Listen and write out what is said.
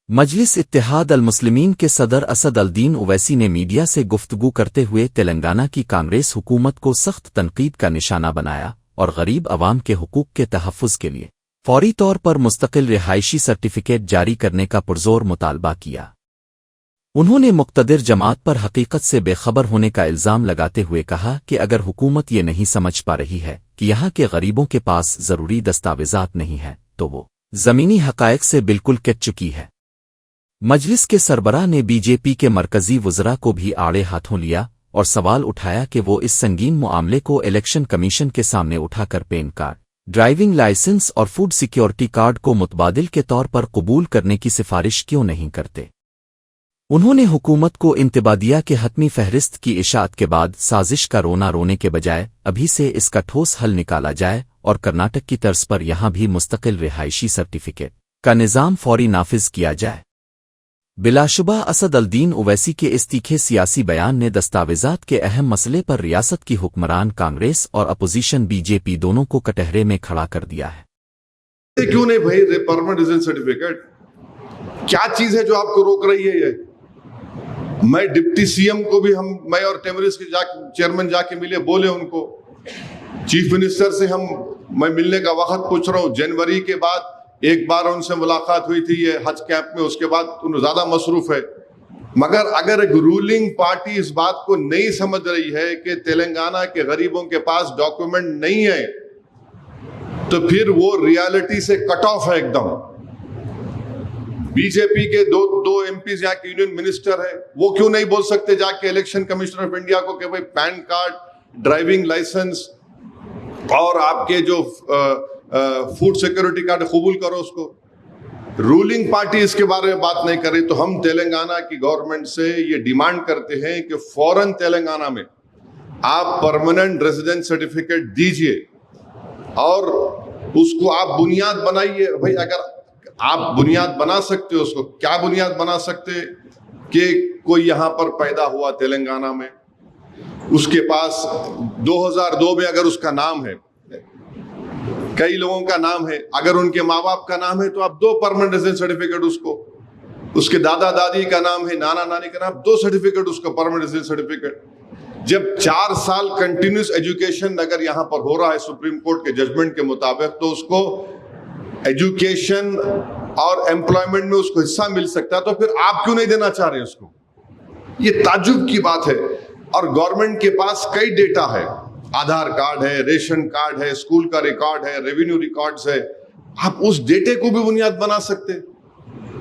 مجلس اتحاد المسلمین کے صدر اسد الدین اویسی نے میڈیا سے گفتگو کرتے ہوئے تلنگانہ کی کانگریس حکومت کو سخت تنقید کا نشانہ بنایا اور غریب عوام کے حقوق کے تحفظ کے لیے فوری طور پر مستقل رہائشی سرٹیفکیٹ جاری کرنے کا پرزور مطالبہ کیا۔ انہوں نے مقتدر جماعت پر حقیقت سے بے خبر ہونے کا الزام لگاتے ہوئے کہا کہ اگر حکومت یہ نہیں سمجھ پا رہی ہے کہ یہاں کے غریبوں کے پاس ضروری دستاویزات نہیں ہیں تو وہ زمینی حقائق سے بالکل کٹ چکی ہے۔ مجلس کے سربراہ نے بی جے پی کے مرکزی وزراء کو بھی آڑے ہاتھوں لیا اور سوال اٹھایا کہ وہ اس سنگین معاملے کو الیکشن کمیشن کے سامنے اٹھا کر پین کارڈ، ڈرائیونگ لائسنس اور فوڈ سیکیورٹی کارڈ کو متبادل کے طور پر قبول کرنے کی سفارش کیوں نہیں کرتے۔ انہوں نے حکومت کو انتباہیہ کے حتمی فہرست کی اشاعت کے بعد سازش کا رونا رونے کے بجائے ابھی سے اس کا ٹھوس حل نکالا جائے اور کرناٹک کی طرز پر یہاں بھی مستقل رہائشی سرٹیفکیٹ کا نظام فوری نافذ کیا جائے۔ بلا شبہ اسد الدین اویسی کے اس تیکھے سیاسی بیان نے دستاویزات کے اہم مسئلے پر ریاست کی حکمران کانگریس اور اپوزیشن بی جے پی دونوں کو کٹہرے میں کھڑا کر دیا ہے۔ کیوں نہیں بھائی پرماننٹ ریزیڈنس سرٹیفکیٹ کیا چیز ہے جو آپ کو روک رہی ہے؟ یہ میں ڈپٹی سی ایم کو بھی میں اور ٹیمریس کے چیئرمین جا کے ملے، بولے ان کو، چیف منسٹر سے میں ملنے کا وقت پوچھ رہا ہوں، جنوری کے بعد ایک بار ان سے ملاقات ہوئی تھی یہ حج کیمپ میں، اس کے بعد ان زیادہ مصروف ہے۔ مگر اگر ایک رولنگ پارٹی اس بات کو نہیں سمجھ رہی ہے کہ تلنگانہ کے غریبوں کے پاس ڈاکومنٹ نہیں ہے تو پھر وہ ریالٹی سے کٹ آف ہے ایک دم۔ بی جے پی کے دو ایم پیز یہاں کے یونین منسٹر ہیں، وہ کیوں نہیں بول سکتے جا کے الیکشن کمیشنر آف انڈیا کو کہ بھائی پین کارڈ، ڈرائیونگ لائسنس اور آپ کے جو فوڈ سیکورٹی کارڈ قبول کرو اس کو؟ رولنگ پارٹی اس کے بارے میں بات نہیں کر رہی۔ تو ہم تلنگانہ کی گورنمنٹ سے یہ ڈیمانڈ کرتے ہیں کہ فوراً تلنگانہ میں آپ پرماننٹ ریزیڈنس سرٹیفکیٹ دیجئے اور اس کو آپ بنیاد بنائیے۔ بھائی اگر آپ بنیاد بنا سکتے ہو، اس کو کیا بنیاد بنا سکتے کہ کوئی یہاں پر پیدا ہوا تلنگانہ میں، اس کے پاس 2002 میں اگر اس کا نام ہے، کئی لوگوں کا نام ہے، اگر ان کے ماں باپ کا نام ہے تو آپ دو پرماننٹ ریزیڈنس سرٹیفکیٹ اس کو، اس کے دادا دادی کا نام ہے، نانا نانی کا نام، دو سرٹیفکیٹ اس کو پرماننٹ ریزیڈنس سرٹیفکیٹ۔ جب 4 سال کنٹینیوس ایجوکیشن اگر یہاں پر ہو رہا ہے سپریم کورٹ کے ججمنٹ کے مطابق تو اس کو ایجوکیشن اور امپلائمنٹ میں اس کو حصہ مل سکتا ہے، تو پھر آپ کیوں نہیں دینا چاہ رہے اس کو؟ یہ تعجب کی بات ہے۔ اور گورنمنٹ کے پاس کئی ڈیٹا ہے، آدھار کارڈ ہے، ریشن کارڈ ہے، اسکول کا ریکارڈ ہے، ریونیو ریکارڈز ہے، آپ اس ڈیٹے کو بھی بنیاد بنا سکتے۔